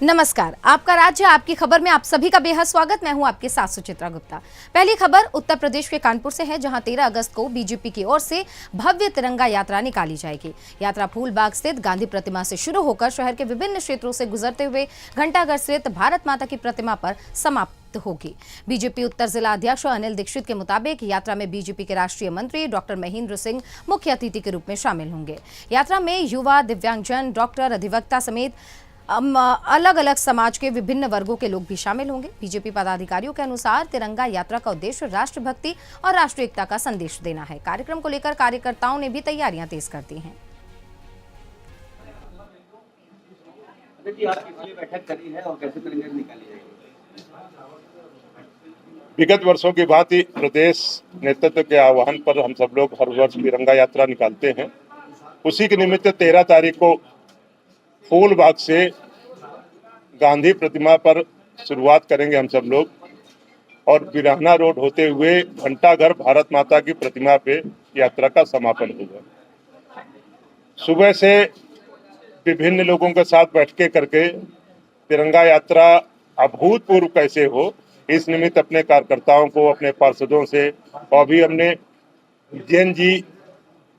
नमस्कार, आपका राज्य आपकी खबर में आप सभी का बेहद स्वागत। मैं हूं आपके साथ सुचित्रा गुप्ता। पहली खबर उत्तर प्रदेश के कानपुर से है, जहां 13 अगस्त को बीजेपी की ओर से भव्य तिरंगा यात्रा निकाली जाएगी। यात्रा फूलबाग स्थित गांधी प्रतिमा से शुरू होकर शहर के विभिन्न क्षेत्रों से गुजरते हुए घंटाघर स्थित भारत माता की प्रतिमा पर समाप्त होगी। बीजेपी उत्तर जिला अध्यक्ष अनिल दीक्षित के मुताबिक यात्रा में बीजेपी के राष्ट्रीय मंत्री डॉक्टर महेंद्र सिंह मुख्य अतिथि के रूप में शामिल होंगे। यात्रा में युवा, दिव्यांगजन, डॉक्टर, अधिवक्ता समेत अलग अलग समाज के विभिन्न वर्गों के लोग भी शामिल होंगे। बीजेपी पदाधिकारियों के अनुसार तिरंगा यात्रा का उद्देश्य राष्ट्रभक्ति और राष्ट्रीय एकता का संदेश देना है। कार्यक्रम को लेकर कार्यकर्ताओं ने भी तैयारियां तेज कर दी हैं। विगत वर्षों की भांति प्रदेश नेतृत्व के आह्वान पर हम सब लोग हर वर्ष तिरंगा यात्रा निकालते हैं। उसी के निमित्त 13 तारीख को फूलबाग से गांधी प्रतिमा पर शुरुआत करेंगे हम सब लोग और बिराहना रोड होते हुए घंटाघर भारत माता की प्रतिमा पे यात्रा का समापन होगा। सुबह से विभिन्न लोगों के साथ बैठकें करके तिरंगा यात्रा अभूतपूर्व कैसे हो, इस निमित्त अपने कार्यकर्ताओं को, अपने पार्षदों से, और भी हमने जैन जी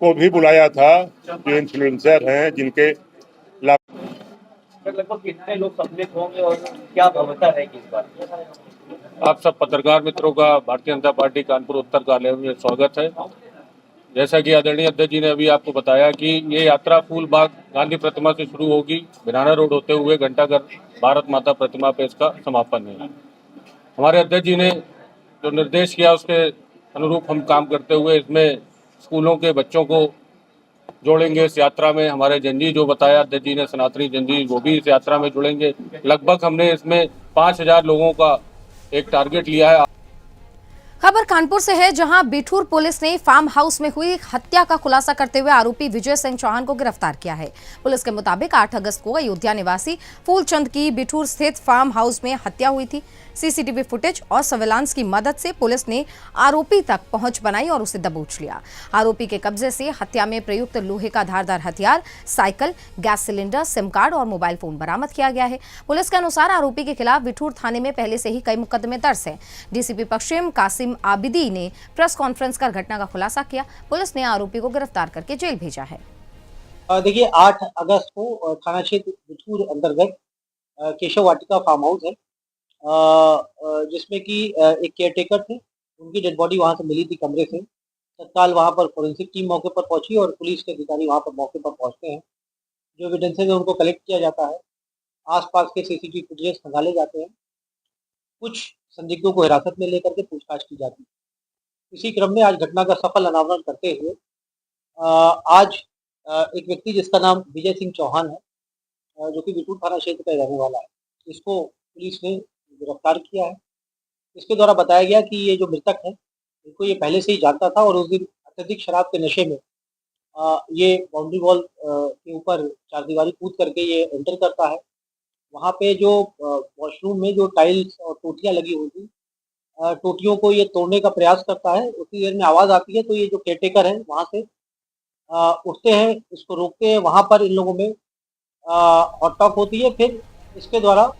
को भी बुलाया था जो इन्फ्लुएंसर हैं, जिनके लगभग कितने लोग सम्मिलित होंगे और क्या भव्यता रहेगी इस बार? आप सब पत्रकार मित्रों का भारतीय जनता पार्टी कानपुर उत्तर कार्यालय में स्वागत है। जैसा कि आदरणीय अध्यक्ष जी ने अभी आपको बताया कि ये यात्रा फूलबाग गांधी प्रतिमा से शुरू होगी, बिराहना रोड होते हुए घंटाघर भारत माता प्रतिमा पे इसका समापन है। हमारे अध्यक्ष जी ने जो निर्देश किया उसके अनुरूप हम काम करते हुए इसमें स्कूलों के बच्चों को जोड़ेंगे इस यात्रा में। हमारे जंजी जो बताया अध्यक्ष जी ने, सनातनी जंजी, वो भी इस यात्रा में जुड़ेंगे। लगभग हमने इसमें 5000 लोगों का एक टारगेट लिया है। खबर कानपुर से है, जहां बिठूर पुलिस ने फार्म हाउस में हुई हत्या का खुलासा करते हुए आरोपी विजय सिंह चौहान को गिरफ्तार किया है। पुलिस के मुताबिक 8 अगस्त को अयोध्या निवासी फूलचंद की बिठूर स्थित फार्म हाउस में हत्या हुई थी। सीसीटीवी फुटेज और सर्विलांस की मदद से पुलिस ने आरोपी तक पहुंच बनाई और उसे दबोच लिया। आरोपी के कब्जे से हत्या में प्रयुक्त लोहे का धारदार हथियार, cycle, gas cylinder, SIM card और मोबाइल फोन बरामद किया गया है। पुलिस के अनुसार आरोपी के खिलाफ बिठूर थाने में पहले से ही कई मुकदमे दर्ज हैं। डीसीपी पश्चिम कासिम आबिदी ने प्रेस कॉन्फ्रेंस कर घटना का खुलासा किया। पुलिस ने आरोपी को गिरफ्तार करके जेल भेजा है। देखिए, 8 अगस्त को थाना क्षेत्र बिठूर अंतर्गत केशव वाटिका फार्म हाउस है, जिसमें कि एक केयरटेकर थे, उनकी डेड बॉडी वहां से मिली थी कमरे से। तत्काल वहां पर फोरेंसिक टीम मौके पर पहुंची और पुलिस के अधिकारी वहां पर मौके पर पहुंचते हैं। जो एविडेंसेज है उनको कलेक्ट किया जाता है। आसपास के सीसीटीवी फुटेज खंगाले जाते हैं। कुछ संदिग्धों को हिरासत में लेकर के पूछताछ की जाती है। इसी क्रम में आज घटना का सफल अनावरण करते हुए आज एक व्यक्ति जिसका नाम विजय सिंह चौहान है, जो कि बिठूर थाना क्षेत्र का रहने वाला है, इसको पुलिस ने गिरफ्तार किया है। इसके द्वारा बताया गया कि ये जो मृतक है, इनको ये पहले से ही जानता था और उस दिन अत्यधिक शराब के नशे में ये बाउंड्री वॉल के ऊपर चारदीवारी कूद करके ये एंटर करता है। वहाँ पे जो वॉशरूम में जो टाइल्स और टोटियाँ लगी हुई थी, टोटियों को ये तोड़ने का प्रयास करता है। उतनी देर में आवाज़ आती है तो ये जो केयरटेकर है वहाँ से उठते हैं, इसको रोकते हैं। वहाँ पर इन लोगों में हॉट टॉक होती है। फिर इसके द्वारा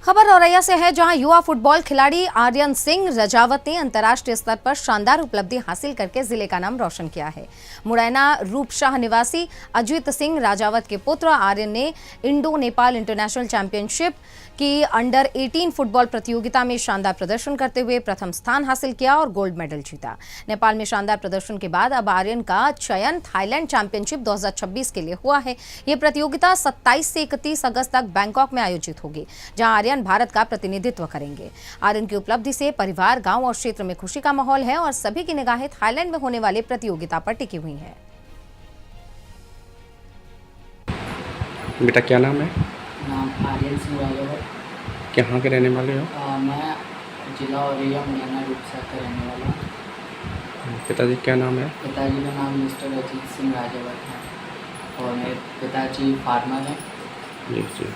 खबर औरैया से है, जहां युवा फुटबॉल खिलाड़ी आर्यन सिंह रजावत ने अंतर्राष्ट्रीय स्तर पर शानदार उपलब्धि हासिल करके जिले का नाम रोशन किया है। मुरैना रूपशाह निवासी अजित सिंह राजावत के पुत्र आर्यन ने इंडो नेपाल इंटरनेशनल चैंपियनशिप की अंडर 18 फुटबॉल प्रतियोगिता में शानदार प्रदर्शन करते हुए प्रथम स्थान हासिल किया और गोल्ड मेडल जीता। नेपाल में शानदार प्रदर्शन के बाद अब आर्यन का चयन थाईलैंड चैंपियनशिप 2026 के लिए हुआ है। ये प्रतियोगिता 27 से 31 अगस्त तक बैंकॉक में आयोजित होगी, जहां आर्यन भारत का प्रतिनिधित्व करेंगे। आर्यन की उपलब्धि से परिवार, गांव और क्षेत्र में खुशी का माहौल है और सभी की निगाहें थाईलैंड में होने वाले प्रतियोगिता पर टिकी हुई है। बेटा क्या नाम है? नाम आर्यन सिंह राजावत। कहाँ के रहने वाले हो? मैं जिला औरैया मुरैना रूपसा का रहने वाला हूँ। पिताजी क्या नाम है? पिताजी का नाम मिस्टर अजीत सिंह राजावत है और मेरे पिताजी फार्मर हैं। जी जी।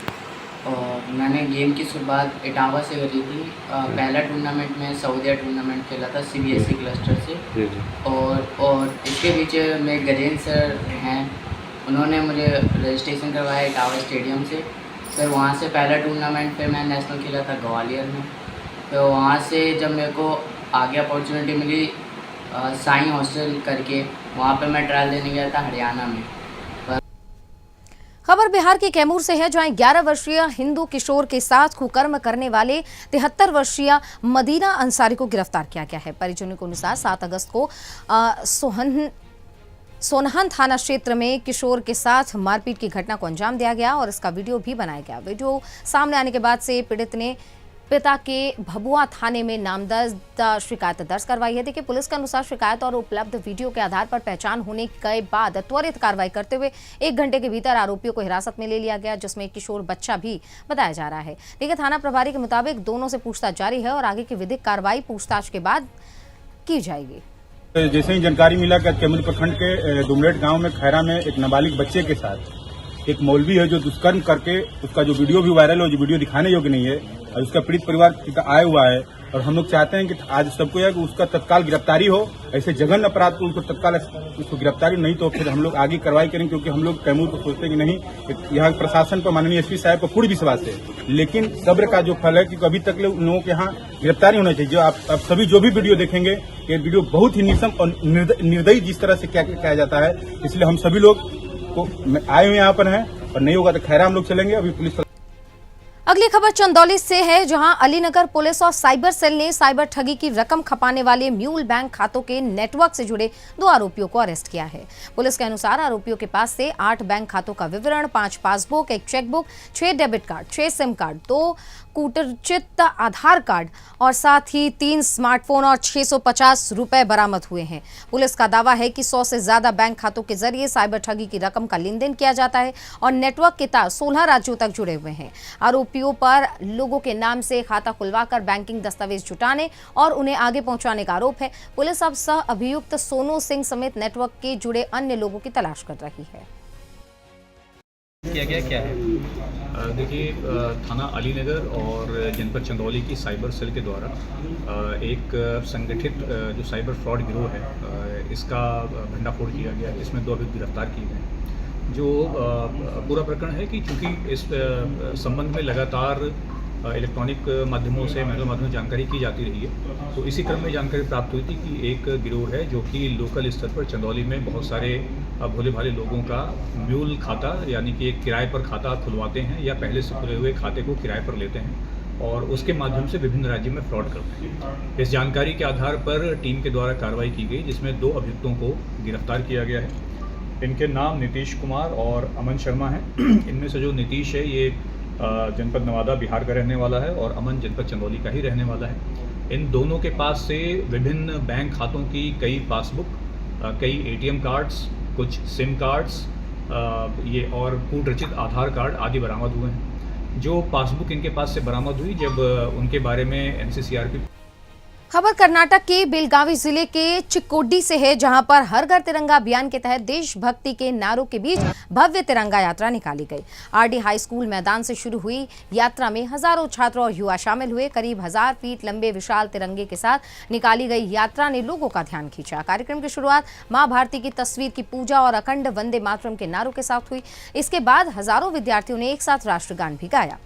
और मैंने गेम की शुरुआत इटावा से करी थी। पहला टूर्नामेंट में सऊदिया टूर्नामेंट खेला था CBSE क्लस्टर से। जी जी। और इसके पीछे मेरे गजेंद्र सर हैं, उन्होंने मुझे रजिस्ट्रेशन करवाया इटावा स्टेडियम से फिर वहाँ से पहला टूर्नामेंट फिर मैं नेशनल खेला था ग्वालियर में। फिर वहाँ से जब मेरे को आगे अपॉर्चुनिटी मिली साई हॉस्टल करके, वहाँ पे मैं ट्रायल देने गया था हरियाणा में। खबर बिहार के कैमूर से है, जहां 11 वर्षीय हिंदू किशोर के साथ कुकर्म करने वाले 73 वर्षीय मदीना अंसारी को गिरफ्तार किया गया है। परिजनों के अनुसार 7 अगस्त को सोनहन थाना क्षेत्र में किशोर के साथ मारपीट की घटना को अंजाम दिया गया और इसका वीडियो भी बनाया गया। वीडियो सामने आने के बाद से पीड़ित ने पिता के भभुआ थाने में नामजद शिकायत दर्ज करवाई है। देखिए, पुलिस के अनुसार शिकायत और उपलब्ध वीडियो के आधार पर पहचान होने के बाद त्वरित कार्रवाई करते हुए 1 घंटे के भीतर आरोपियों को हिरासत में ले लिया गया, जिसमें एक किशोर बच्चा भी बताया जा रहा है। देखिए, थाना प्रभारी के मुताबिक दोनों से पूछताछ जारी है और आगे की विधिक कार्रवाई पूछताछ के बाद की जाएगी। जैसे ही जानकारी मिला कि कैमूर प्रखंड के डुमरेट गांव में खैरा में एक नाबालिग बच्चे के साथ एक मौलवी है जो दुष्कर्म करके, उसका जो वीडियो भी वायरल है, जो वीडियो दिखाने योग्य नहीं है और उसका पीड़ित परिवार आया हुआ है और हम लोग चाहते हैं कि आज सबको यह कि उसका तत्काल गिरफ्तारी हो। ऐसे जघन्य अपराध को उनको तत्काल उसको गिरफ्तारी नहीं तो फिर हम लोग आगे कार्रवाई करेंगे, क्योंकि हम लोग कैमूर को सोचते हैं कि नहीं, यहाँ प्रशासन पर माननीय एसपी साहब को पूरी विश्वास है, लेकिन सब्र का जो फल है कि अभी तक उन लोगों के यहाँ गिरफ्तारी होना चाहिए। जो आप सभी जो भी वीडियो देखेंगे, ये वीडियो बहुत ही निर्मम और निर्दयी जिस तरह से क्या किया जाता है, इसलिए हम सभी लोग को आए हुए यहाँ पर हैं और नहीं होगा तो खैरा हम लोग चलेंगे। अभी पुलिस अगली खबर चंदौली से है, जहां अलीनगर पुलिस और साइबर सेल ने साइबर ठगी की रकम खपाने वाले म्यूल बैंक खातों के नेटवर्क से जुड़े 2 आरोपियों को अरेस्ट किया है। पुलिस के अनुसार आरोपियों के पास से 8 बैंक खातों का विवरण, 5 passbook, 1 chequebook, 6 debit card, 6 SIM card, 2 कूटरचित आधार कार्ड और साथ ही 3 स्मार्टफोन और 650 रुपए बरामद हुए हैं। पुलिस का दावा है कि 100 से ज्यादा बैंक खातों के जरिए साइबर ठगी की रकम का लेन देन किया जाता है और नेटवर्क के तार 16 राज्यों तक जुड़े हुए हैं। आरोपियों पर लोगों के नाम से खाता खुलवाकर बैंकिंग दस्तावेज जुटाने और उन्हें आगे पहुंचाने का आरोप है। पुलिस अब सह अभियुक्त सोनू सिंह समेत नेटवर्क के जुड़े अन्य लोगों की तलाश कर रही है। किया गया क्या है? देखिए, थाना अलीनगर और जनपद चंदौली की साइबर सेल के द्वारा एक संगठित जो साइबर फ्रॉड गिरोह है, इसका भंडाफोड़ किया गया। इसमें 2 अभियुक्त गिरफ्तार किए गए। जो पूरा प्रकरण है कि चूँकि इस संबंध में लगातार इलेक्ट्रॉनिक माध्यमों से माध्यमों जानकारी की जाती रही है, तो इसी क्रम में जानकारी प्राप्त हुई थी कि एक गिरोह है जो कि लोकल स्तर पर चंदौली में बहुत सारे भोले भाले लोगों का म्यूल खाता, यानी कि एक किराए पर खाता खुलवाते हैं या पहले से खुले हुए खाते को किराए पर लेते हैं और उसके माध्यम से विभिन्न राज्यों में फ्रॉड करते हैं। इस जानकारी के आधार पर टीम के द्वारा कार्रवाई की गई, जिसमें 2 अभियुक्तों को गिरफ्तार किया गया है। इनके नाम नीतीश कुमार और अमन शर्मा हैं। इनमें से जो नीतीश है ये जनपद नवादा बिहार का रहने वाला है और अमन जनपद चंदौली का ही रहने वाला है। इन दोनों के पास से विभिन्न बैंक खातों की कई पासबुक, कई एटीएम कार्ड्स, कुछ सिम कार्ड्स ये और कूटरचित आधार कार्ड आदि बरामद हुए हैं। जो पासबुक इनके पास से बरामद हुई, जब उनके बारे में एनसीसीआरपी। खबर कर्नाटक के बेलगावी जिले के चिक्कोडी से है, जहां पर हर घर तिरंगा अभियान के तहत देशभक्ति के नारों के बीच भव्य तिरंगा यात्रा निकाली गई। आरडी हाई स्कूल मैदान से शुरू हुई यात्रा में हजारों छात्र और युवा शामिल हुए। करीब 1000 फीट लंबे विशाल तिरंगे के साथ निकाली गई यात्रा ने लोगों का ध्यान खींचा। कार्यक्रम की शुरुआत मां भारती की तस्वीर की पूजा और अखंड वंदे मातरम के नारों के साथ हुई। इसके बाद हजारों विद्यार्थियों ने एक साथ राष्ट्रगान भी गाया।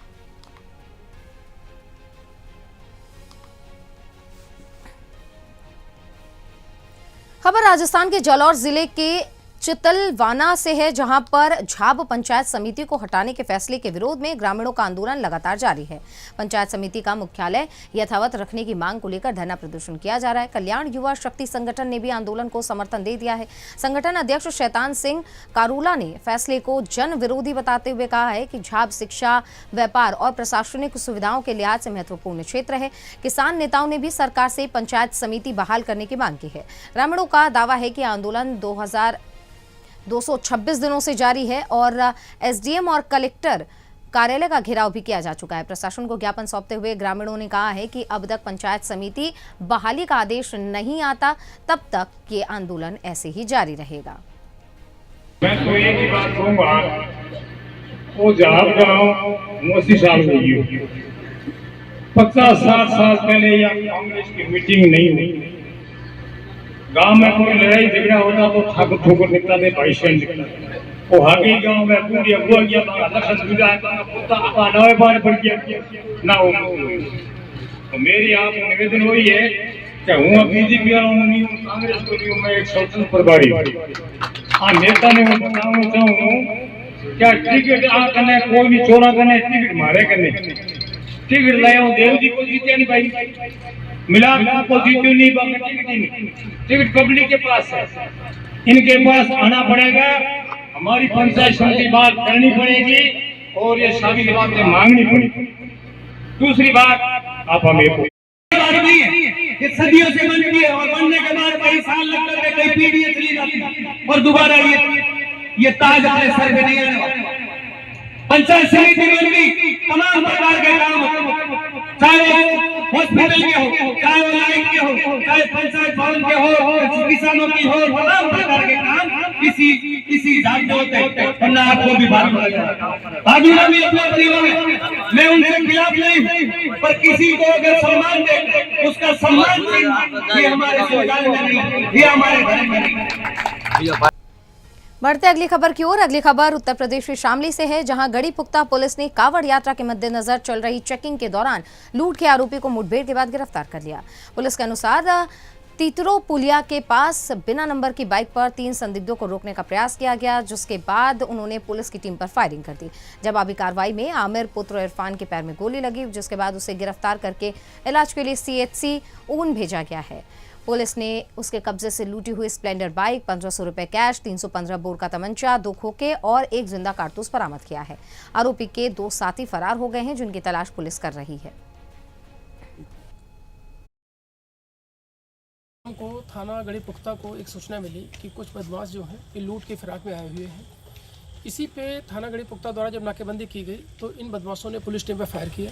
खबर राजस्थान के जालौर जिले के चितलवाना से है, जहां पर झाब पंचायत समिति को हटाने के फैसले के विरोध में ग्रामीणों का आंदोलन लगातार जारी है। पंचायत समिति का मुख्यालय यथावत रखने की मांग को लेकर धरना प्रदर्शन किया जा रहा है। कल्याण युवा शक्ति संगठन ने भी आंदोलन को समर्थन दे दिया है। संगठन अध्यक्ष शैतान सिंह कारूला ने फैसले को जन विरोधी बताते हुए कहा है कि झाब शिक्षा, व्यापार और प्रशासनिक सुविधाओं के लिहाज से महत्वपूर्ण क्षेत्र है। किसान नेताओं ने भी सरकार से पंचायत समिति बहाल करने की मांग की है। ग्रामीणों का दावा है कि आंदोलन 226 दिनों से जारी है और एसडीएम और कलेक्टर कार्यालय का घेराव भी किया जा चुका है। प्रशासन को ज्ञापन सौंपते हुए ग्रामीणों ने कहा है कि अब तक पंचायत समिति बहाली का आदेश नहीं आता, तब तक ये आंदोलन ऐसे ही जारी रहेगा। मैं तो एक ही बात कहूंगा, वो जहां गाँव 80 साल हो गई, 50-60 साल पहले या कांग्रेस की मीटिंग नहीं हुई। गांव में कोई लड़ाई झगड़ा होता तो ठाकुर ठोकर निकला थे, भाईशेन निकला। वो हागी गांव में पूरी अगुआ गया लक्षण सुविधा है पुता नवे बार पड़ गया ना हो। तो मेरी आप निवेदन वही है कि हूँ बीजेपी वालों नहीं हूँ, कांग्रेस को नहीं हूँ, मैं एक स्वतंत्र प्रभारी नेता ने मैं बताना चाहूँ क्या टिकट आ करने कोई नहीं चोरा करने टिकट मारे करने टिकट लाया हूँ देव जी को जीते नहीं भाई मिला को जीते नहीं टिकट पब्लिक के पास है, इनके पास आना पड़ेगा, हमारी पंचायत समिति बात करनी पड़ेगी और ये सारी बातें मांगनी पड़ेगी। दूसरी बात आप हमें ये सदियों से बनती है और बनने के बाद कई साल लगता है, कई पीढ़ियां चली जाती है और दोबारा ये ताज अपने सर पे नहीं आने वाला। पंचायत समिति में भी तमाम प्रकार के काम, चाहे हॉस्पिटल के हो, चाहे वो लाइट के हो, चाहे पंचायत भवन के हो, किसानों की हो, तमाम प्रकार के काम किसी जात के होते हैं, वरना आपको भी बात आदमी भी अपने परिवार में, मैं उनके खिलाफ नहीं, पर किसी को अगर सम्मान दे उसका सम्मान ये हमारे संविधान में नहीं, ये हमारे धर्म में नहीं। बढ़ते अगली खबर की ओर। अगली खबर उत्तर प्रदेश के शामली से है, जहां गढ़ी पुख्ता पुलिस ने कावड़ यात्रा के मद्देनजर चल रही चेकिंग के दौरान लूट के आरोपी को मुठभेड़ के बाद गिरफ्तार कर लिया। पुलिस के अनुसार तीतरो पुलिया के पास बिना नंबर की बाइक पर 3 संदिग्धों को रोकने का प्रयास किया गया, जिसके बाद उन्होंने पुलिस की टीम पर फायरिंग कर दी। जवाबी कार्रवाई में आमिर पुत्र इरफान के पैर में गोली लगी, जिसके बाद उसे गिरफ्तार करके इलाज के लिए CHC ऊन भेजा गया है। पुलिस ने उसके कब्जे से लूटी हुई स्प्लेंडर बाइक, 1500 रुपए कैश, 315 बोर का तमंचा, 2 खोखे और 1 जिंदा कारतूस बरामद किया है। आरोपी के 2 साथी फरार हो गए हैं, जिनकी तलाश पुलिस कर रही है। हमको थाना गढ़ी पुख्ता को एक सूचना मिली कि कुछ बदमाश जो हैं ये लूट के फिराक में आए हुए हैं। इसी पे थाना गढ़ी पुख्ता द्वारा जब नाकेबंदी की गई तो इन बदमाशों ने पुलिस टीम पर फायर किया।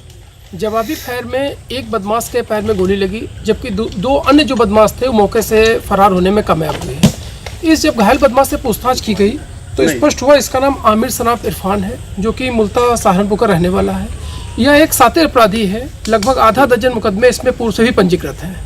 जवाबी फायर में एक बदमाश के पैर में गोली लगी, जबकि दो अन्य जो बदमाश थे वो मौके से फरार होने में कामयाब हुए। जब घायल बदमाश से पूछताछ की गई तो स्पष्ट हुआ इसका नाम आमिर सनाफ इरफान है, जो कि मूलतः सहारनपुर का रहने वाला है। यह एक साथी अपराधी है, लगभग आधा दर्जन मुकदमे इसमें पूर्व से भी पंजीकृत हैं।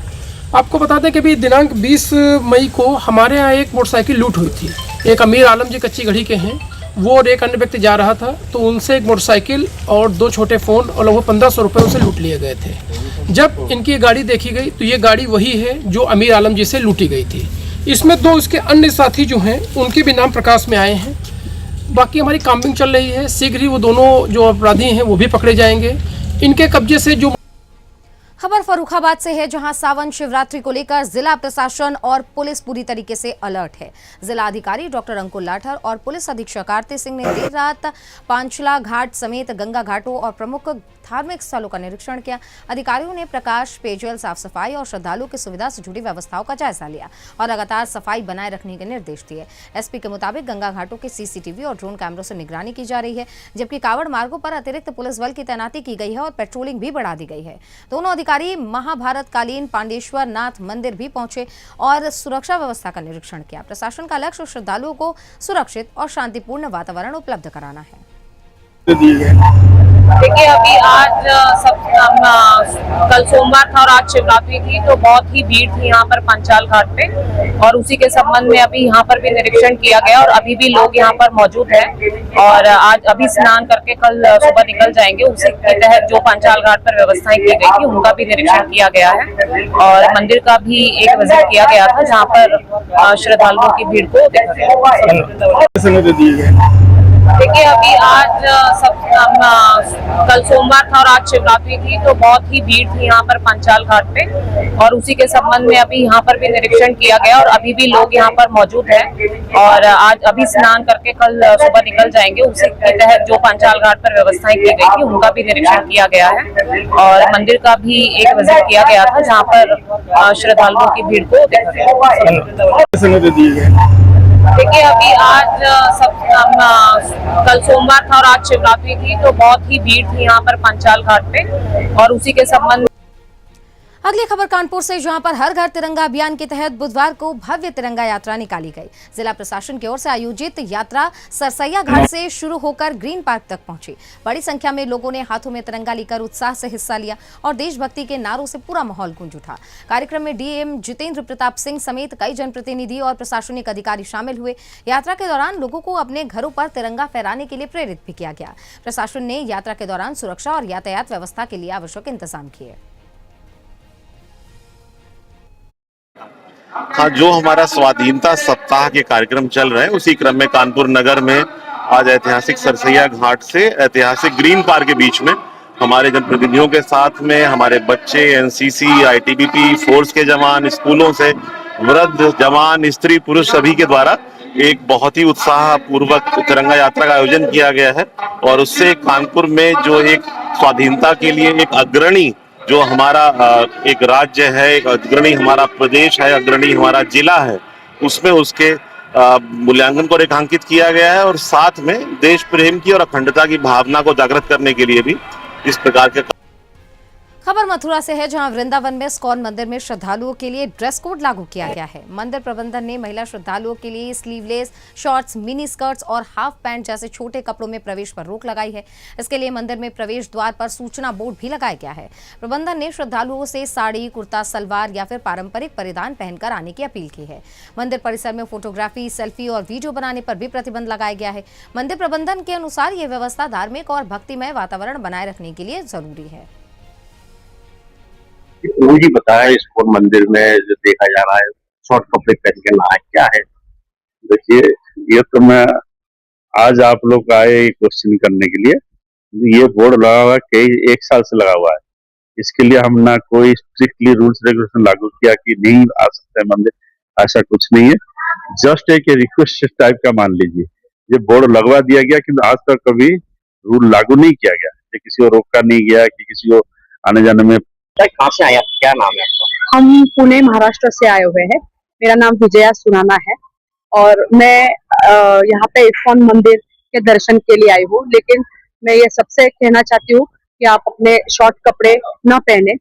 आपको बता दें कि भी दिनांक 20 मई को हमारे यहाँ एक मोटरसाइकिल लूट हुई थी। एक अमीर आलम जी कच्ची घड़ी के हैं, वो और एक अन्य व्यक्ति जा रहा था, तो उनसे एक मोटरसाइकिल और 2 छोटे फ़ोन और लगभग 1500 रुपये उनसे लूट लिए गए थे। जब इनकी गाड़ी देखी गई तो ये गाड़ी वही है जो अमीर आलम जी से लूटी गई थी। इसमें 2 इसके अन्य साथी जो हैं उनके भी नाम प्रकाश में आए हैं। बाकी हमारी काम्बिंग चल रही है, शीघ्र ही वो दोनों जो अपराधी हैं वो भी पकड़े जाएंगे। इनके कब्जे से जो खबर फर्रुखाबाद से है, जहां सावन शिवरात्रि को लेकर जिला प्रशासन और पुलिस पूरी तरीके से अलर्ट है। जिला अधिकारी डॉक्टर अंकुर लाठर और पुलिस अधीक्षक आरती सिंह ने देर रात पांचला घाट समेत गंगा घाटों और प्रमुख धार्मिक स्थलों का निरीक्षण किया। अधिकारियों ने प्रकाश, पेयजल, साफ सफाई और श्रद्धालुओं की सुविधा से जुड़ी व्यवस्थाओं का जायजा लिया और लगातार सफाई बनाए रखने के निर्देश दिए। एसपी के मुताबिक गंगा घाटों के CCTV और ड्रोन कैमरों से निगरानी की जा रही है, जबकि कावड़ मार्गों पर अतिरिक्त पुलिस बल की तैनाती की गई है और पेट्रोलिंग भी बढ़ा दी गई है। दोनों अधिकारी महाभारत कालीन पांडेश्वर नाथ मंदिर भी पहुंचे और सुरक्षा व्यवस्था का निरीक्षण किया। प्रशासन का लक्ष्य श्रद्धालुओं को सुरक्षित और शांतिपूर्ण वातावरण उपलब्ध कराना है। देखिए, अभी आज कल सोमवार था और आज शिवरात्रि थी, तो बहुत ही भीड़ थी यहाँ पर पंचाल घाट पे, और उसी के संबंध में अभी यहाँ पर भी निरीक्षण किया गया और अभी भी लोग यहाँ पर मौजूद हैं और आज अभी स्नान करके कल सुबह निकल जाएंगे। उसी के तहत जो पंचाल घाट पर व्यवस्थाएं की गई थी उनका भी निरीक्षण किया गया है और मंदिर का भी एक विजिट किया गया था, जहाँ पर श्रद्धालुओं की भीड़ को देखा गया। देखिए, अभी आज कल सोमवार था और आज शिवरात्रि थी, तो बहुत ही भीड़ थी यहाँ पर पंचाल घाट पे, और उसी के संबंध में अभी यहाँ पर भी निरीक्षण किया गया और अभी भी लोग यहाँ पर मौजूद हैं और आज अभी स्नान करके कल सुबह निकल जाएंगे। उसी के तहत जो पंचाल घाट पर व्यवस्थाएं की गई थी उनका भी निरीक्षण किया गया है और मंदिर का भी एक विजिट किया गया था, जहाँ पर श्रद्धालुओं की भीड़ को देखा गया। देखिए, अभी आज कल सोमवार था और आज शिवरात्रि थी, तो बहुत ही भीड़ थी यहाँ पर पंचाल घाट पे और उसी के संबंध अगली खबर कानपुर से, जहां पर हर घर तिरंगा अभियान के तहत बुधवार को भव्य तिरंगा यात्रा निकाली गई। जिला प्रशासन की ओर से आयोजित यात्रा सरसैया घाट से शुरू होकर ग्रीन पार्क तक पहुंची। बड़ी संख्या में लोगों ने हाथों में तिरंगा लेकर उत्साह से हिस्सा लिया और देशभक्ति के नारों से पूरा माहौल गूंज उठा। कार्यक्रम में डीएम जितेंद्र प्रताप सिंह समेत कई जनप्रतिनिधि और प्रशासनिक अधिकारी शामिल हुए। यात्रा के दौरान लोगों को अपने घरों पर तिरंगा फहराने के लिए प्रेरित भी किया गया। प्रशासन ने यात्रा के दौरान सुरक्षा और यातायात व्यवस्था के लिए आवश्यक इंतजाम किए। हाँ, जो हमारा स्वाधीनता सप्ताह के कार्यक्रम चल रहे हैं उसी क्रम में कानपुर नगर में आज ऐतिहासिक सरसैया घाट से ऐतिहासिक ग्रीन पार्क के बीच में हमारे जनप्रतिनिधियों के साथ में हमारे बच्चे, एनसीसी, आईटीबीपी, फोर्स के जवान, स्कूलों से वृद्ध, जवान, स्त्री, पुरुष सभी के द्वारा एक बहुत ही उत्साह पूर्वक तिरंगा यात्रा का आयोजन किया गया है। और उससे कानपुर में जो एक स्वाधीनता के लिए एक अग्रणी जो हमारा एक राज्य है, एक अग्रणी हमारा प्रदेश है, अग्रणी हमारा जिला है, उसमें उसके मूल्यांकन को रेखांकित किया गया है। और साथ में देश प्रेम की और अखंडता की भावना को जागृत करने के लिए भी इस प्रकार के। खबर मथुरा से है, जहां वृंदावन में इस्कॉन मंदिर में श्रद्धालुओं के लिए ड्रेस कोड लागू किया गया है। मंदिर प्रबंधन ने महिला श्रद्धालुओं के लिए स्लीवलेस शॉर्ट्स, मिनी स्कर्ट्स और हाफ पैंट जैसे छोटे कपड़ों में प्रवेश पर रोक लगाई है। इसके लिए मंदिर में प्रवेश द्वार पर सूचना बोर्ड भी लगाया गया है। प्रबंधन ने श्रद्धालुओं से साड़ी, कुर्ता, सलवार या फिर पारंपरिक परिधान पहनकर आने की अपील की है। मंदिर परिसर में फोटोग्राफी, सेल्फी और वीडियो बनाने पर भी प्रतिबंध लगाया गया है। मंदिर प्रबंधन के अनुसार ये व्यवस्था धार्मिक और भक्तिमय वातावरण बनाए रखने के लिए जरूरी है। ही बताया इस्कॉन मंदिर में जो देखा जा रहा है शॉर्ट कपड़े पहन के नहाए क्या है। देखिए, ये तो मैं आज आप लोग आए क्वेश्चन करने के लिए। ये बोर्ड लगा हुआ है, कई एक साल से लगा हुआ है। इसके लिए हम ना कोई स्ट्रिक्टली रूल्स रेगुलेशन लागू किया कि नहीं आ सकता है मंदिर, ऐसा कुछ नहीं है। जस्ट एक रिक्वेस्ट टाइप का मान लीजिए। ये बोर्ड लगवा दिया गया किंतु आज तक कभी रूल लागू नहीं किया गया। किसी को रोका नहीं गया कि किसी को आने जाने में। कहाँ से आया, क्या नाम है आपका? हम पुणे महाराष्ट्र से आए हुए हैं। मेरा नाम विजया सुनाना है और मैं यहाँ पे इस्कॉन मंदिर के दर्शन के लिए आई हूँ। लेकिन मैं ये सबसे कहना चाहती हूँ कि आप अपने शॉर्ट कपड़े न पहने,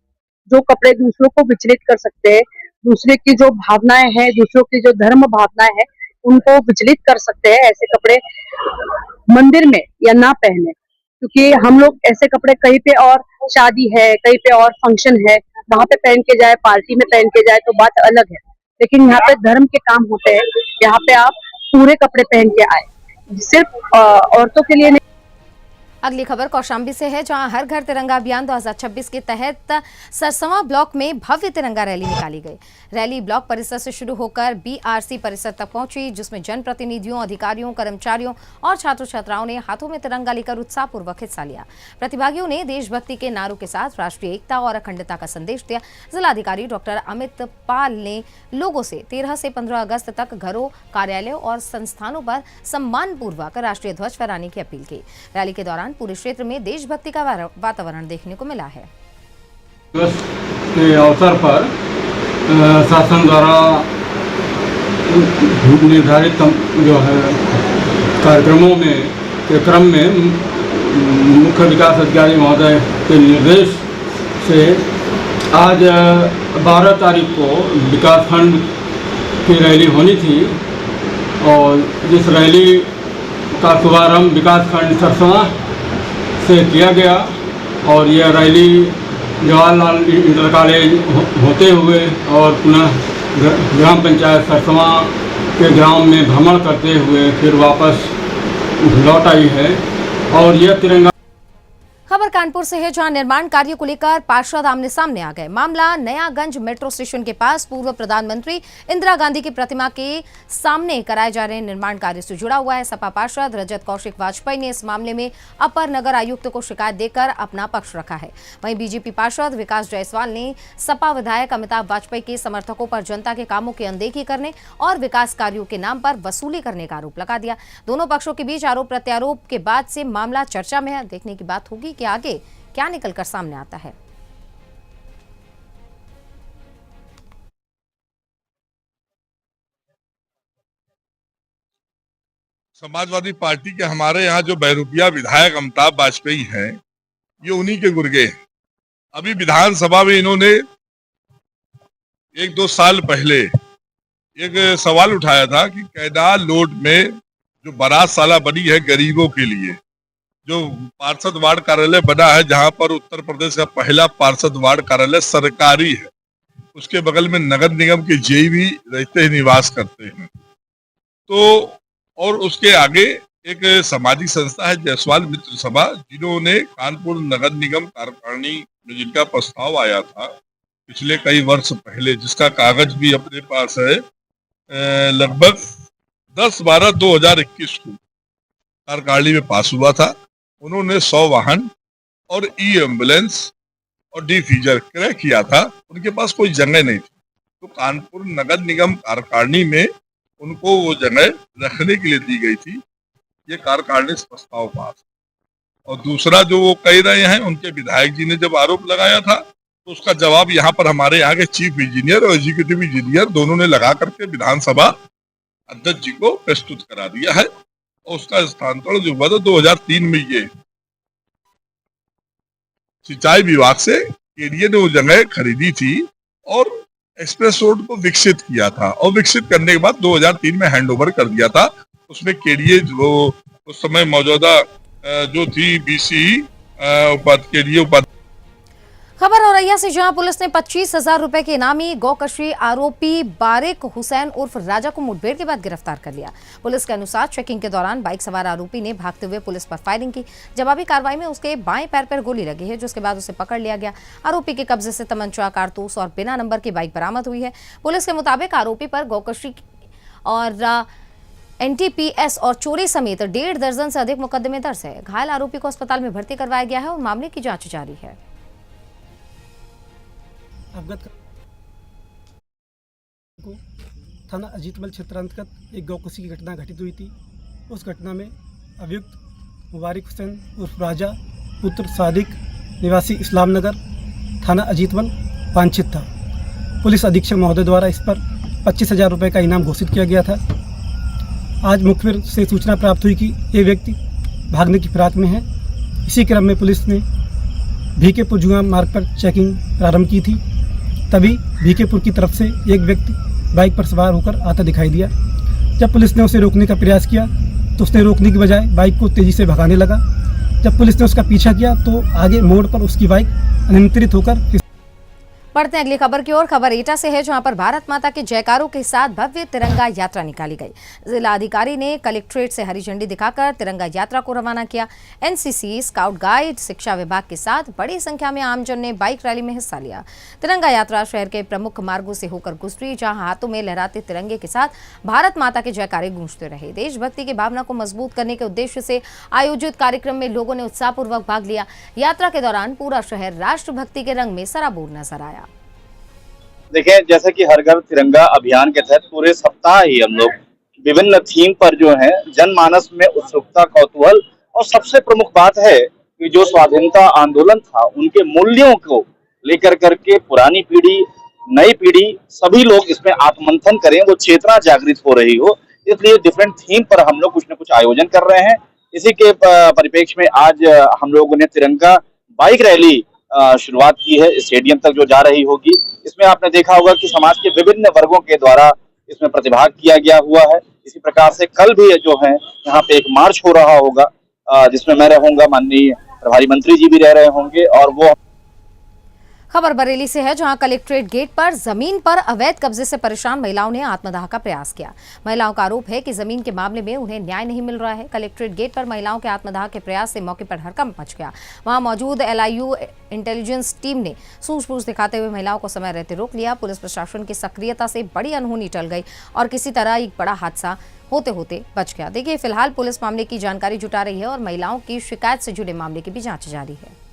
जो कपड़े दूसरों को विचलित कर सकते हैं, दूसरे की जो भावनाएं हैं, दूसरों की जो धर्म भावनाएं हैं, उनको विचलित कर सकते हैं, ऐसे कपड़े मंदिर में या ना पहने। क्योंकि हम लोग ऐसे कपड़े कहीं पे और शादी है, कहीं पे और फंक्शन है, वहां पे पहन के जाए, पार्टी में पहन के जाए तो बात अलग है। लेकिन यहाँ पे धर्म के काम होते हैं, यहाँ पे आप पूरे कपड़े पहन के आए, सिर्फ औरतों के लिए नहीं। अगली खबर कौशाम्बी से है, जहां हर घर तिरंगा अभियान 2026 के तहत सरसवा ब्लॉक में भव्य तिरंगा रैली निकाली गई। रैली ब्लॉक परिसर से शुरू होकर बीआरसी परिसर तक पहुंची, जिसमें जनप्रतिनिधियों, अधिकारियों, कर्मचारियों और छात्र छात्राओं ने हाथों में तिरंगा लेकर उत्साहपूर्वक हिस्सा लिया। प्रतिभागियों ने देशभक्ति के नारों के साथ राष्ट्रीय एकता और अखंडता का संदेश दिया। जिलाधिकारी डॉक्टर अमित पाल ने लोगों से 13 से 15 अगस्त तक घरों, कार्यालयों और संस्थानों पर सम्मानपूर्वक राष्ट्रीय ध्वज फहराने की अपील की। रैली के दौरान पूरे क्षेत्र में देशभक्ति का वातावरण देखने को मिला है। दिवस के अवसर पर शासन द्वारा निर्धारित जो है कार्यक्रमों में के क्रम में मुख्य विकास अधिकारी महोदय के निर्देश से आज 12 तारीख को विकासखंड की रैली होनी थी और जिस रैली का शुभारंभ विकासखंड सरसवा से किया गया और यह रैली जवाहरलाल इंटर कॉलेज होते हुए और पुनः ग्राम पंचायत सरसवा के ग्राम में भ्रमण करते हुए फिर वापस लौट आई है। और यह तिरंगा खबर कानपुर से है, जहां निर्माण कार्य को लेकर पार्षद आमने सामने आ गए। मामला नयागंज मेट्रो स्टेशन के पास पूर्व प्रधानमंत्री इंदिरा गांधी की प्रतिमा के सामने कराए जा रहे निर्माण कार्य से जुड़ा हुआ है। सपा पार्षद रजत कौशिक वाजपेयी ने इस मामले में अपर नगर आयुक्त को शिकायत देकर अपना पक्ष रखा है। वहीं बीजेपी पार्षद विकास जायसवाल ने सपा विधायक अमिताभ वाजपेयी के समर्थकों पर जनता के कामों की अनदेखी करने और विकास कार्यों के नाम पर वसूली करने का आरोप लगा दिया। दोनों पक्षों के बीच आरोप प्रत्यारोप के बाद से मामला चर्चा में है। देखने की बात होगी कि आगे क्या निकलकर सामने आता है। समाजवादी पार्टी के हमारे यहाँ जो बहरूपिया विधायक अमिताभ वाजपेयी हैं, ये उन्हीं के गुर्गे हैं। अभी विधानसभा में इन्होंने एक दो साल पहले एक सवाल उठाया था कि कैनाल लोड में जो बारात साला बनी है गरीबों के लिए, जो पार्षद वार्ड कार्यालय बना है, जहां पर उत्तर प्रदेश का पहला पार्षद वार्ड कार्यालय सरकारी है, उसके बगल में नगर निगम के जेई भी रहते हैं, निवास करते हैं। तो और उसके आगे एक सामाजिक संस्था है जायसवाल मित्र सभा, जिन्होंने कानपुर नगर निगम कार्यकारिणी में जिनका प्रस्ताव आया था पिछले कई वर्ष पहले, जिसका कागज भी अपने पास है, लगभग 10/12/2021 को कार्यकारिणी में पास हुआ था। उन्होंने 100 वाहन और ई एम्बुलेंस और डिफ्यूजर क्रय किया था। उनके पास कोई जगह नहीं थी, तो कानपुर नगर निगम कार्यकारिणी में उनको वो जगह रखने के लिए दी गई थी। ये कार्यकारिणी से प्रस्ताव पास। और दूसरा जो वो कह रहे हैं, उनके विधायक जी ने जब आरोप लगाया था, तो उसका जवाब यहाँ पर हमारे यहाँ के चीफ इंजीनियर और एग्जीक्यूटिव इंजीनियर दोनों ने लगा करके विधानसभा अध्यक्ष जी को प्रस्तुत करा दिया है। और उसका स्थानांतरण जो हुआ था 2003 में, ये सिंचाई विभाग से केडीए ने वो जगह खरीदी थी और एक्सप्रेस रोड को विकसित किया था, और विकसित करने के बाद 2003 में हैंडओवर कर दिया था। उसमें केडीए जो उस समय मौजूदा जो थी बीसी केडीए उपाध्यक्ष। खबर औरैया से, जहां पुलिस ने 25,000 रुपए के इनामी गौकशी आरोपी बारिक हुसैन उर्फ राजा को मुठभेड़ के बाद गिरफ्तार कर लिया। पुलिस के अनुसार चेकिंग के दौरान बाइक सवार आरोपी ने भागते हुए पुलिस पर फायरिंग की। जवाबी कार्रवाई में उसके बाएं पैर पर गोली लगी है, जिसके बाद उसे पकड़ लिया गया। आरोपी के कब्जे से तमंचा, कारतूस और बिना नंबर की बाइक बरामद हुई है। पुलिस के मुताबिक आरोपी पर गौकशी और NTPS और चोरी समेत 1.5 दर्जन से अधिक मुकदमे दर्ज है। घायल आरोपी को अस्पताल में भर्ती करवाया गया है और मामले की जांच जारी है। को थाना अजीतमल क्षेत्र अंतर्गत एक गौकशी की घटना घटित हुई थी। उस घटना में अभियुक्त मुबारिक हुसैन उर्फ राजा पुत्र सादिक निवासी इस्लाम नगर थाना अजीतमल वांछित था। पुलिस अधीक्षक महोदय द्वारा इस पर 25,000 रुपये का इनाम घोषित किया गया था। आज मुखबिर से सूचना प्राप्त हुई कि ये व्यक्ति भागने की फिराक में है। इसी क्रम में पुलिस ने भीकेपुर जुआ मार्ग पर चेकिंग प्रारंभ की थी। तभी भीकेपुर की तरफ से एक व्यक्ति बाइक पर सवार होकर आता दिखाई दिया। जब पुलिस ने उसे रोकने का प्रयास किया तो उसने रोकने की बजाय बाइक को तेजी से भगाने लगा। जब पुलिस ने उसका पीछा किया तो आगे मोड़ पर उसकी बाइक अनियंत्रित होकर। बढ़ते हैं अगली खबर की ओर। खबर एटा से है, जहां पर भारत माता के जयकारों के साथ भव्य तिरंगा यात्रा निकाली गई। जिला अधिकारी ने कलेक्ट्रेट से हरी झंडी दिखाकर तिरंगा यात्रा को रवाना किया। एनसीसी, स्काउट गाइड, शिक्षा विभाग के साथ बड़ी संख्या में आमजन ने बाइक रैली में हिस्सा लिया। तिरंगा यात्रा शहर के प्रमुख मार्गों से होकर गुजरी, जहां हाथों में लहराते तिरंगे के साथ भारत माता के जयकारे गूंजते रहे। देशभक्ति की भावना को मजबूत करने के उद्देश्य से आयोजित कार्यक्रम में लोगों ने उत्साहपूर्वक भाग लिया। यात्रा के दौरान पूरा शहर राष्ट्रभक्ति के रंग में सराबोर नजर आया। देखिए, जैसे कि हर घर तिरंगा अभियान के तहत पूरे सप्ताह ही हम लोग विभिन्न थीम पर जो है जनमानस में उत्सुकता, कौतूहल और सबसे प्रमुख बात है कि जो स्वाधीनता आंदोलन था उनके मूल्यों को लेकर करके पुरानी पीढ़ी, नई पीढ़ी, सभी लोग इसमें आत्ममंथन करें, वो चेतना जागृत हो रही हो। इसलिए डिफरेंट थीम पर हम लोग कुछ न कुछ आयोजन कर रहे हैं। इसी के परिप्रेक्ष्य में आज हम लोगों ने तिरंगा बाइक रैली शुरुआत की है, स्टेडियम तक जो जा रही होगी। इसमें आपने देखा होगा कि समाज के विभिन्न वर्गों के द्वारा इसमें प्रतिभाग किया गया हुआ है। इसी प्रकार से कल भी जो है यहाँ पे एक मार्च हो रहा होगा, जिसमें मैं रहूंगा, माननीय प्रभारी मंत्री जी भी रह रहे होंगे। और वो खबर बरेली से है, जहां कलेक्ट्रेट गेट पर जमीन पर अवैध कब्जे से परेशान महिलाओं ने आत्मदाह का प्रयास किया। महिलाओं का आरोप है कि जमीन के मामले में उन्हें न्याय नहीं मिल रहा है। कलेक्ट्रेट गेट पर महिलाओं के आत्मदाह के प्रयास से मौके पर हड़कंप मच गया। वहां मौजूद LIU इंटेलिजेंस टीम ने सूझबूझ दिखाते हुए महिलाओं को समय रहते रोक लिया। पुलिस प्रशासन की सक्रियता से बड़ी अनहोनी टल गई और किसी तरह एक बड़ा हादसा होते होते बच गया। देखिए, फिलहाल पुलिस मामले की जानकारी जुटा रही है और महिलाओं की शिकायत से जुड़े मामले की भी जांच जारी है।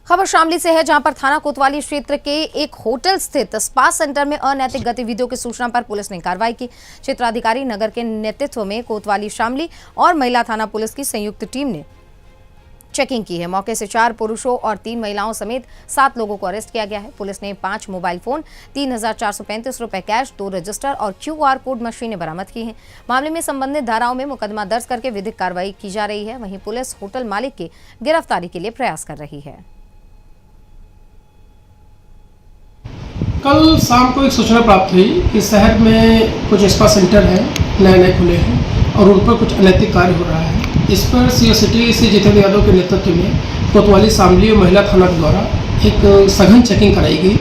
खबर शामली से है, जहां पर थाना कोतवाली क्षेत्र के एक होटल स्थित स्पा सेंटर में अनैतिक गतिविधियों की सूचना पर पुलिस ने कार्रवाई की। क्षेत्राधिकारी नगर के नेतृत्व में कोतवाली, शामली और महिला थाना पुलिस की संयुक्त टीम ने चेकिंग की है। मौके से 4 पुरुषों और 3 महिलाओं समेत 7 लोगों को अरेस्ट किया गया है। पुलिस ने 5 मोबाइल फोन, 3,435 रुपए कैश, 2 रजिस्टर और QR कोड मशीनें बरामद की हैं। मामले में संबंधित धाराओं में मुकदमा दर्ज करके विधिक कार्रवाई की जा रही है। वहीं पुलिस होटल मालिक की गिरफ्तारी के लिए प्रयास कर रही है। कल शाम को एक सूचना प्राप्त हुई कि शहर में कुछ स्पा सेंटर हैं, नए नए खुले हैं और उन पर कुछ अनैतिक कार्य हो रहा है। इस पर सीओ सिटी से जितेंद्र यादव के नेतृत्व में कोतवाली शामली महिला थाना के द्वारा एक सघन चेकिंग कराई गई,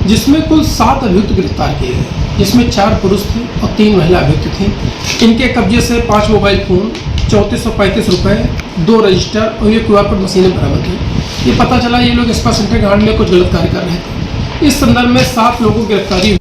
जिसमें कुल 7 अभियुक्त गिरफ्तार किए गए, जिसमें 4 पुरुष थे और 3 महिला अभियुक्त थी। इनके कब्जे से 5 मोबाइल फ़ोन, 3435 रुपये, 2 रजिस्टर और ये QR कोड मशीनें बरामद की। ये पता चला ये लोग स्पा सेंटर कांड में कुछ गलत कार्य कर रहे थे। इस संदर्भ में 7 लोगों की गिरफ्तारी हुई।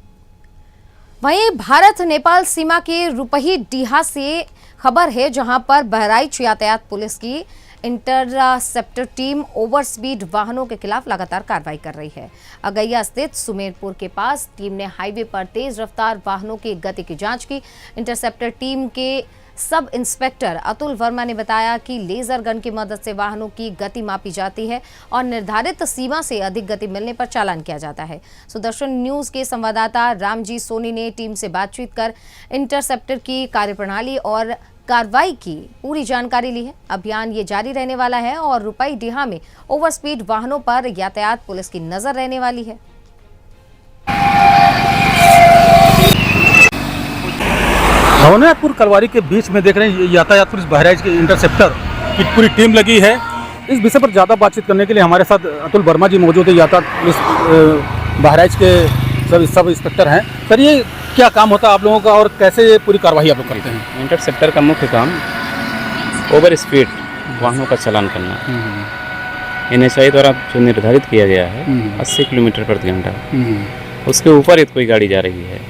वहीं भारत नेपाल सीमा के रुपही डीहा से खबर है, जहां पर बहराइच यातायात पुलिस की इंटरसेप्टर टीम ओवर स्पीड वाहनों के खिलाफ लगातार कार्रवाई कर रही है। अगैया स्थित सुमेरपुर के पास टीम ने हाईवे पर तेज रफ्तार वाहनों की गति की जांच की। इंटरसेप्टर टीम के सब इंस्पेक्टर अतुल वर्मा ने बताया कि लेजर गन की मदद से वाहनों की गति मापी जाती है और निर्धारित सीमा से अधिक गति मिलने पर चालान किया जाता है। सुदर्शन न्यूज के संवाददाता रामजी सोनी ने टीम से बातचीत कर इंटरसेप्टर की कार्यप्रणाली और कार्रवाई की पूरी जानकारी ली है। अभियान ये जारी रहने वाला है और रुपई डीहा में ओवर स्पीड वाहनों पर यातायात पुलिस की नजर रहने वाली है। भवनापुर कलवारी के बीच में देख रहे हैं यातायात पुलिस बहराइच के इंटरसेप्टर की पूरी टीम लगी है। इस विषय पर ज़्यादा बातचीत करने के लिए हमारे साथ अतुल वर्मा जी मौजूद है, यातायात पुलिस बहराइच के सब इंस्पेक्टर हैं। सर, ये क्या काम होता है आप लोगों का और कैसे ये पूरी कार्रवाई आप लोग करते हैं? इंटरसेप्टर का मुख्य काम ओवर स्पीड वाहनों का चालान करना। NHI द्वारा जो निर्धारित किया गया है 80 किलोमीटर प्रति घंटा, उसके ऊपर यदि कोई गाड़ी जा रही है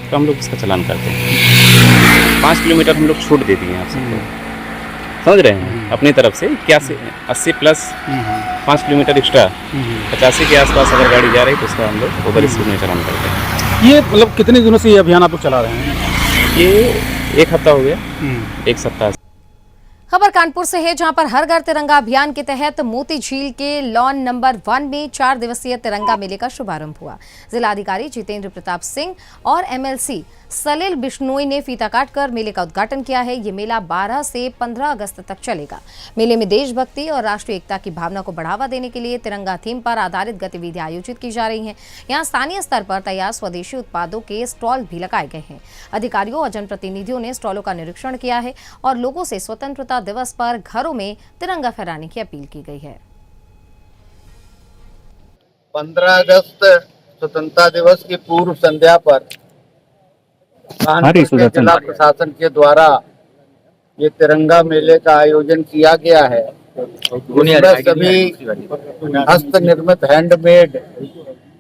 तो हम लोग उसका चालान करते हैं। 5 किलोमीटर हम लोग छूट दे दिए हैं आप सबको, समझ रहे हैं, अपनी तरफ से 80 प्लस 5 किलोमीटर एक्स्ट्रा 85 के आसपास अगर गाड़ी जा रही है तो उसका हम लोग ओवर स्पीड में चालान करते हैं। ये मतलब कितने दिनों से ये अभियान आप लोग चला रहे हैं? ये 1 हफ्ता हो गया, 1 सप्ताह। खबर कानपुर से है, जहां पर हर घर तिरंगा अभियान के तहत मोती झील के लॉन नंबर 1 में 4 दिवसीय तिरंगा मेले का शुभारंभ हुआ। जिलाधिकारी जितेंद्र प्रताप सिंह और MLC सलील बिश्नोई ने फीता काटकर मेले का उद्घाटन किया है। ये मेला 12 से 15 अगस्त तक चलेगा। मेले में देशभक्ति और राष्ट्रीय एकता की भावना को बढ़ावा देने के लिए तिरंगा थीम पर आधारित गतिविधियां आयोजित की जा रही हैं। यहाँ स्थानीय स्तर पर तैयार स्वदेशी उत्पादों के स्टॉल भी लगाए गए हैं। अधिकारियों और जनप्रतिनिधियों ने स्टॉलों का निरीक्षण किया है और लोगों से स्वतंत्रता दिवस पर घरों में तिरंगा फहराने की अपील की गई है। 15 अगस्त स्वतंत्रता दिवस की पूर्व संध्या पर कानपुर के जिला प्रशासन के द्वारा ये तिरंगा मेले का आयोजन किया गया है। इसमें सभी हस्त निर्मित हैंडमेड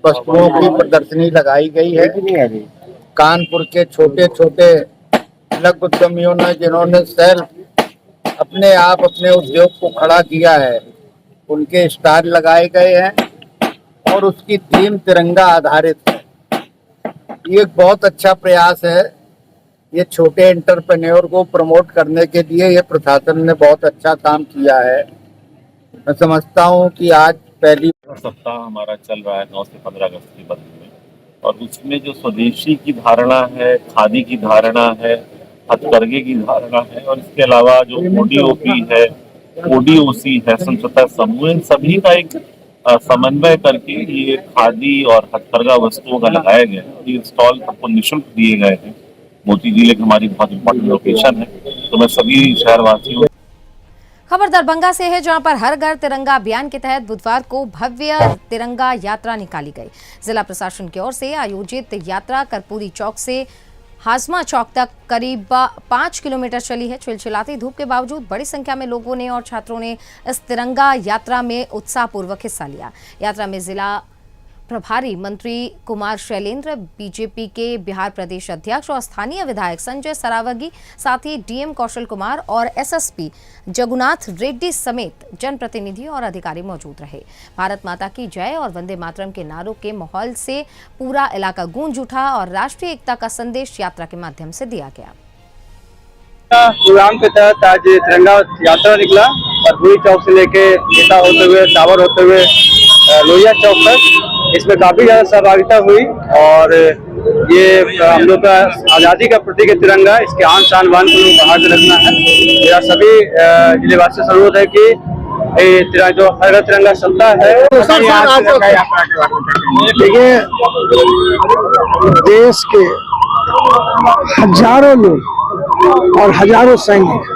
वस्तुओं की प्रदर्शनी लगाई गई है। कानपुर के छोटे छोटे लघु उद्यमियों ने, जिन्होंने सेल्फ अपने आप अपने उद्योग को खड़ा किया है, उनके स्टार लगाए गए हैं और उसकी थीम तिरंगा आधारित है। ये एक बहुत अच्छा प्रयास है। ये छोटे एंटरप्रेन्योर को प्रमोट करने के लिए ये प्रशासन ने बहुत अच्छा काम किया है। मैं समझता हूँ कि आज पहली सप्ताह हमारा चल रहा है 9 से 15 अगस्त की बंदी में, और उसमें जो स्वदेशी की धारणा है, खादी की धारणा है, हथकरघे की धारणा है, और इसके अलावा जो ODOP है, ODOC है, स्वच्छता समूह, इन सभी का एक समन्वय करके ये खादी और हथकरघा वस्तुओं का लगाया गया है। ये स्टॉल सबको निःशुल्क दिए गए हैं। मोती झील एक हमारी बहुत इंपॉर्टेंट लोकेशन है, तो मैं सभी शहरवासियों। खबर दरभंगा से है, जहां पर हर घर तिरंगा अभियान के तहत बुधवार को भव्य तिरंगा यात्रा निकाली गई। जिला प्रशासन की ओर से आयोजित यात्रा कर्पूरी चौक से हाजमा चौक तक करीब 5 किलोमीटर चली है। चिलचिलाती धूप के बावजूद बड़ी संख्या में लोगों ने और छात्रों ने इस तिरंगा यात्रा में उत्साहपूर्वक हिस्सा लिया। यात्रा में जिला प्रभारी मंत्री कुमार शैलेंद्र, बीजेपी के बिहार प्रदेश अध्यक्ष और स्थानीय विधायक संजय सरावगी, साथ ही DM कौशल कुमार और SSP जगुनाथ रेड्डी समेत जनप्रतिनिधि और अधिकारी मौजूद रहे। भारत माता की जय और वंदे मातरम के नारों के माहौल से पूरा इलाका गूंज उठा और राष्ट्रीय एकता का संदेश यात्रा के माध्यम से दिया गया। प्रोग्राम के तहत आज तिरंगा यात्रा निकला और पूरी चौक से लेके नेता होते हुए टावर होते हुए लोहिया चौक तक। इसमें काफी ज्यादा सहभागिता हुई और ये हम लोग का आज़ादी का प्रतीक है तिरंगा। इसके आन शान बान को बढ़ा के रखना है। मेरा सभी जिलेवासियों से अनुरोध है कि जो हर घर तिरंगा सप्ताह है। देखिए, देश के हजारों लोग और हजारों सैनिक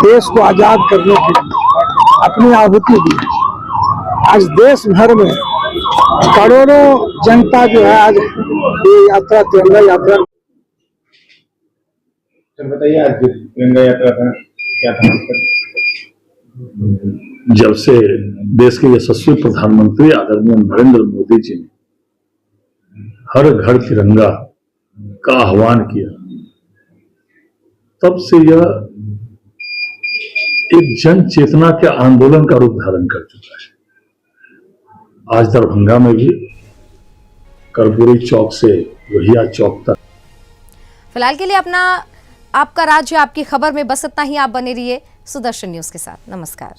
देश को आजाद करने के लिए अपनी आहुति दी। आज देश भर में करोड़ों जनता जो है आज ये यात्रा तिरंगा यात्रा। बताइए, आज तिरंगा यात्रा का क्या था? जब से देश के यशस्वी प्रधानमंत्री आदरणीय नरेंद्र मोदी जी ने हर घर तिरंगा का आह्वान किया, तब से यह एक जन चेतना के आंदोलन का रूप धारण कर चुका है। आज दरभंगा में भी कर्पूरी चौक से लोहिया चौक तक। फिलहाल के लिए आपका राज्य आपकी खबर में बस इतना ही। आप बने रहिए सुदर्शन न्यूज के साथ। नमस्कार।